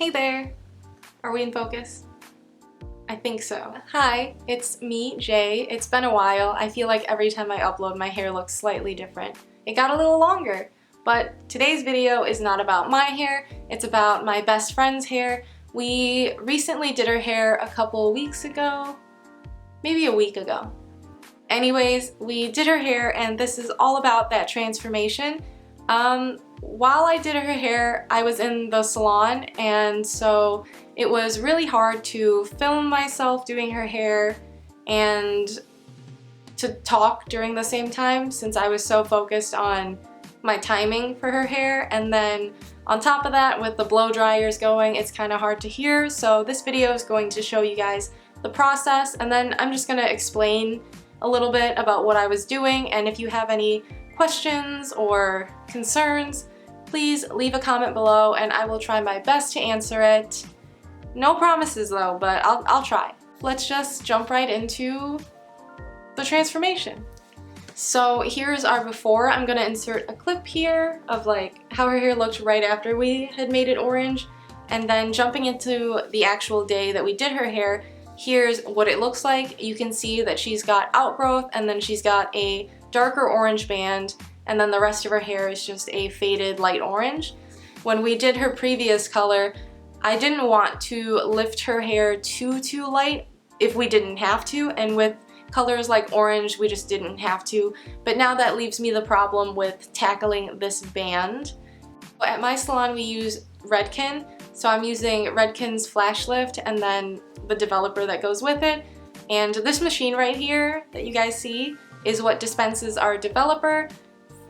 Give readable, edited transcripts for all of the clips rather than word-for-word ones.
Hey there! Are we in focus? I think so. Hi, it's me, Jay. It's been a while. I feel like every time I upload my hair looks slightly different. It got a little longer, but today's video is not about my hair, it's about my best friend's hair. We recently did her hair a couple weeks ago, maybe a week ago. Anyways, we did her hair and this is all about that transformation. While I did her hair, I was in the salon, and so it was really hard to film myself doing her hair and to talk during the same time since I was so focused on my timing for her hair. And then on top of that, with the blow dryers going, it's kind of hard to hear. So this video is going to show you guys the process, and then I'm just going to explain a little bit about what I was doing. And if you have any questions or concerns, please leave a comment below and I will try my best to answer it. No promises though, but I'll try. Let's just jump right into the transformation. So here's our before. I'm gonna insert a clip here of like how her hair looked right after we had made it orange, and then jumping into the actual day that we did her hair, here's what it looks like. You can see that she's got outgrowth and then she's got a darker orange band, and then the rest of her hair is just a faded light orange. When we did her previous color, I didn't want to lift her hair too light if we didn't have to, and with colors like orange we just didn't have to. But now that leaves me the problem with tackling this band. At my salon we use Redken, so I'm using Redken's Flash Lift and then the developer that goes with it. And this machine right here that you guys see is what dispenses our developer.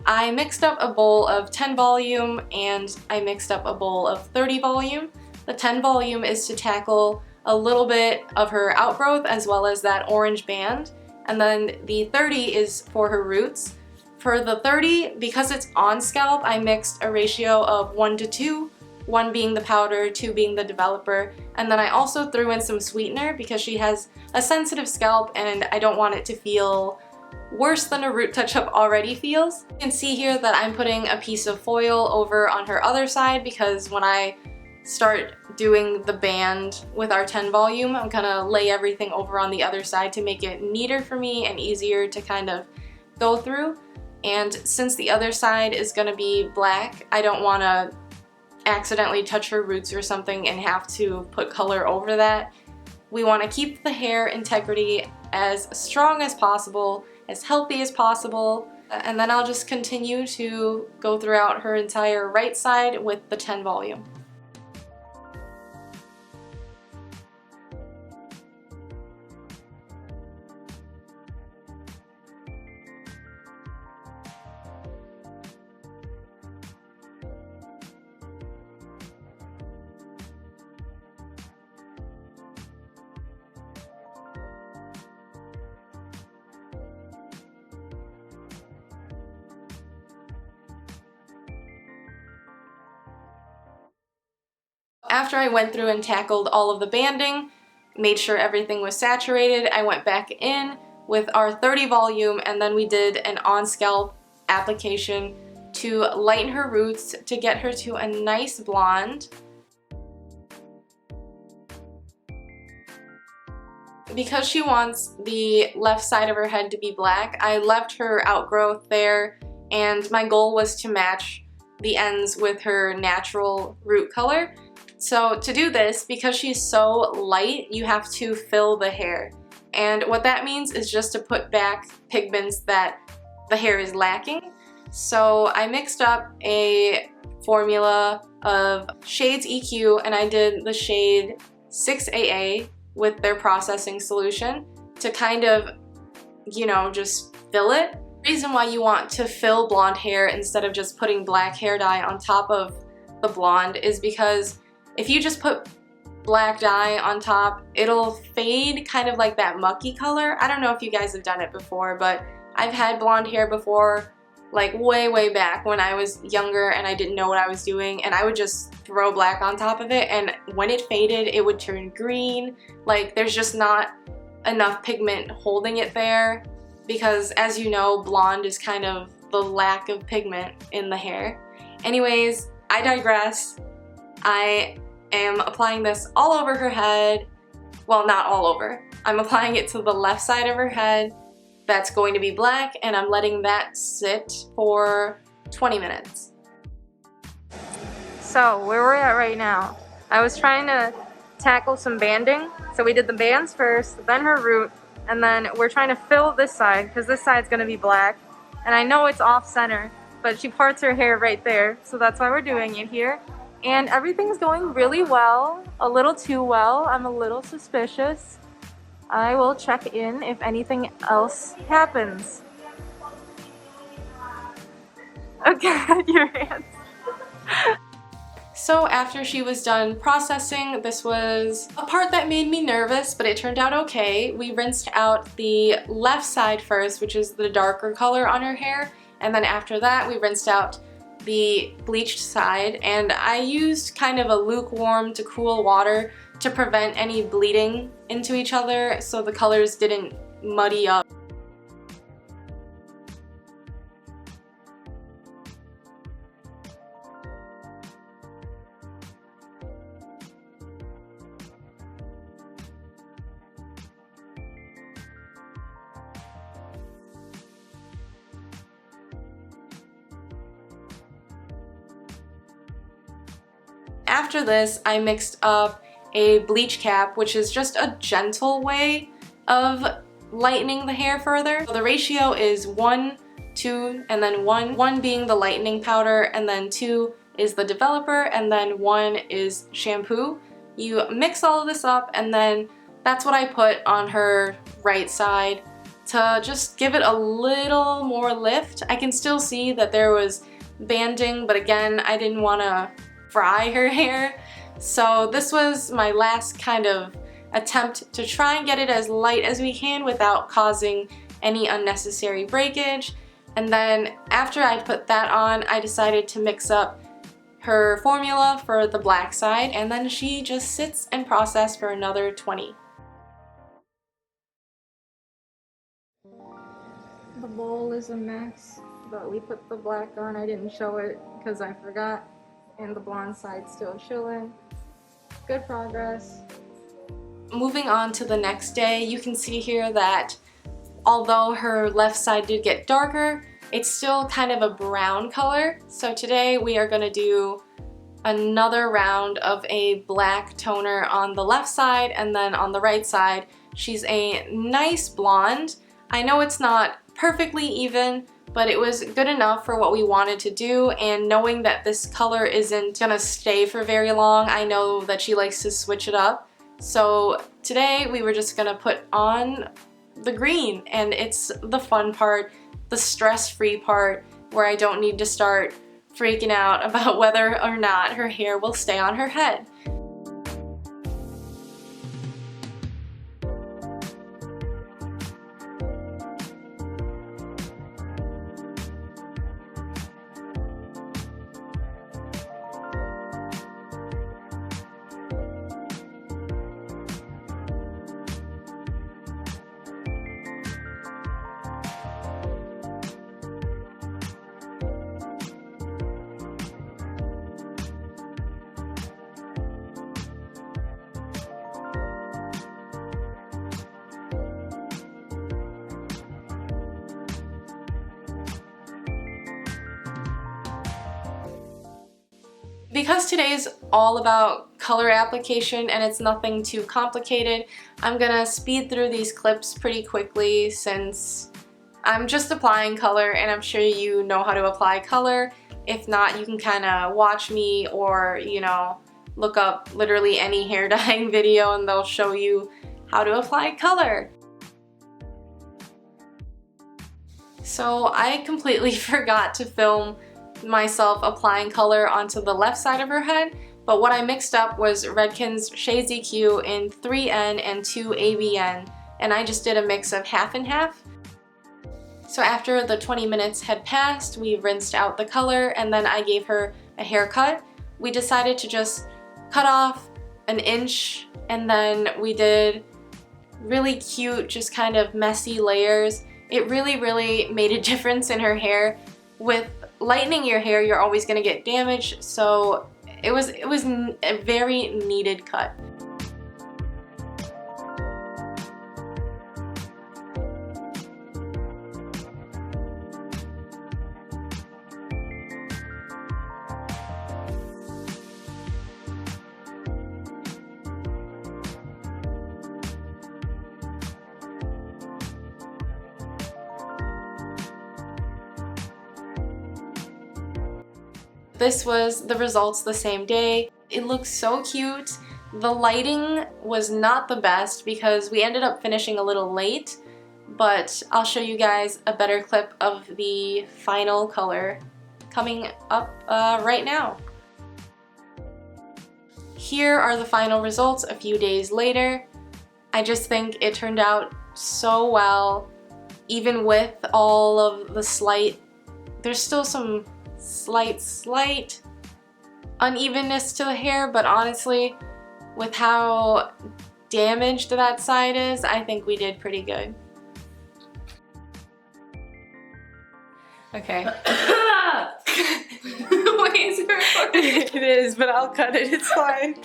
I mixed up a bowl of 10 volume and I mixed up a bowl of 30 volume. The 10 volume is to tackle a little bit of her outgrowth as well as that orange band, and then the 30 is for her roots. For the 30, because it's on scalp, I mixed a ratio of 1 to 2, 1 being the powder, 2 being the developer, and then I also threw in some sweetener because she has a sensitive scalp and I don't want it to feel worse than a root touch-up already feels. You can see here that I'm putting a piece of foil over on her other side because when I start doing the band with our 10 volume, I'm gonna lay everything over on the other side to make it neater for me and easier to kind of go through. And since the other side is gonna be black, I don't wanna accidentally touch her roots or something and have to put color over that. We wanna keep the hair integrity as strong as possible, as healthy as possible, and then I'll just continue to go throughout her entire right side with the 10 volume. After I went through and tackled all of the banding, made sure everything was saturated, I went back in with our 30 volume and then we did an on-scalp application to lighten her roots to get her to a nice blonde. Because she wants the left side of her head to be black, I left her outgrowth there, and my goal was to match the ends with her natural root color. So to do this, because she's so light, you have to fill the hair. And what that means is just to put back pigments that the hair is lacking. So I mixed up a formula of shades EQ and I did the shade 6AA with their processing solution to kind of, you know, just fill it. The reason why you want to fill blonde hair instead of just putting black hair dye on top of the blonde is because if you just put black dye on top, it'll fade kind of like that mucky color. I don't know if you guys have done it before, but I've had blonde hair before, like way back when I was younger and I didn't know what I was doing, and I would just throw black on top of it, and when it faded, it would turn green. Like there's just not enough pigment holding it there because, as you know, blonde is kind of the lack of pigment in the hair. Anyways, I digress. I am applying this all over her head. Well, not all over. I'm applying it to the left side of her head. That's going to be black, and I'm letting that sit for 20 minutes. So where we're at right now, I was trying to tackle some banding. So we did the bands first, then her root, and then we're trying to fill this side because this side's going to be black. And I know it's off center, but she parts her hair right there, so that's why we're doing it here. And everything's going really well, a little too well. I'm a little suspicious. I will check in if anything else happens. Okay, your hands. So after she was done processing, this was a part that made me nervous, but it turned out okay. We rinsed out the left side first, which is the darker color on her hair, and then after that we rinsed out the bleached side, and I used kind of a lukewarm to cool water to prevent any bleeding into each other so the colors didn't muddy up. After this, I mixed up a bleach cap, which is just a gentle way of lightening the hair further. So the ratio is 1, 2, and then 1. 1 being the lightening powder, and then 2 is the developer, and then 1 is shampoo. You mix all of this up, and then that's what I put on her right side to just give it a little more lift. I can still see that there was banding, but again, I didn't want to fry her hair. So this was my last kind of attempt to try and get it as light as we can without causing any unnecessary breakage. And then after I put that on, I decided to mix up her formula for the black side, and then she just sits and processes for another 20. The bowl is a mess, but we put the black on. I didn't show it because I forgot. And the blonde side still chilling. Good progress. Moving on to the next day, you can see here that although her left side did get darker, it's still kind of a brown color. So today we are going to do another round of a black toner on the left side, and then on the right side she's a nice blonde. I know it's not perfectly even, but it was good enough for what we wanted to do, and knowing that this color isn't gonna stay for very long, I know that she likes to switch it up. So today we were just gonna put on the green, and it's the fun part, the stress-free part, where I don't need to start freaking out about whether or not her hair will stay on her head. Because today's all about color application and it's nothing too complicated, I'm gonna speed through these clips pretty quickly since I'm just applying color, and I'm sure you know how to apply color. If not, you can kind of watch me, or you know, look up literally any hair dyeing video and they'll show you how to apply color. So I completely forgot to film myself applying color onto the left side of her head, but what I mixed up was Redken's Shades EQ in 3N and 2ABN, and I just did a mix of half and half. So after the 20 minutes had passed, we rinsed out the color, and then I gave her a haircut. We decided to just cut off an inch, and then we did really cute, just kind of messy layers. It really made a difference in her hair. With lightening your hair, you're always going to get damage, so It was a very needed cut. This was the results the same day. It looks so cute. The lighting was not the best because we ended up finishing a little late, but I'll show you guys a better clip of the final color coming up right now. Here are the final results a few days later. I just think it turned out so well, even with all of the there's still some slight unevenness to the hair, but honestly, with how damaged that side is, I think we did pretty good. Okay. Wait, is it recording? It is, but I'll cut it, it's fine.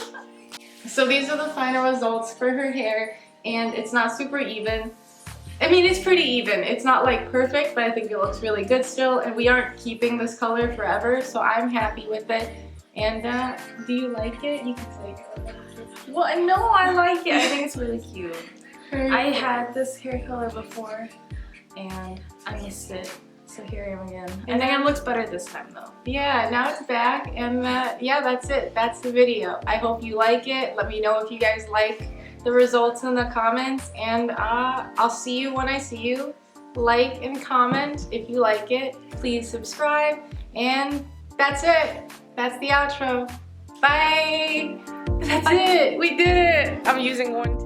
So these are the final results for her hair, and it's not super even. I mean, it's pretty even. It's not like perfect, but I think it looks really good still, and we aren't keeping this color forever, so I'm happy with it. And do you like it? You can say it. Well, no, I like it. I think it's really cute. I had this hair color before, and I missed it. So here I am again. I think it looks better this time though. Yeah, now it's back, and yeah, that's it. That's the video. I hope you like it. Let me know if you guys like the results in the comments, and I'll see you when I see you. Like and comment if you like it. Please subscribe, and that's it. That's the outro. Bye! That's it! We did it! I'm using one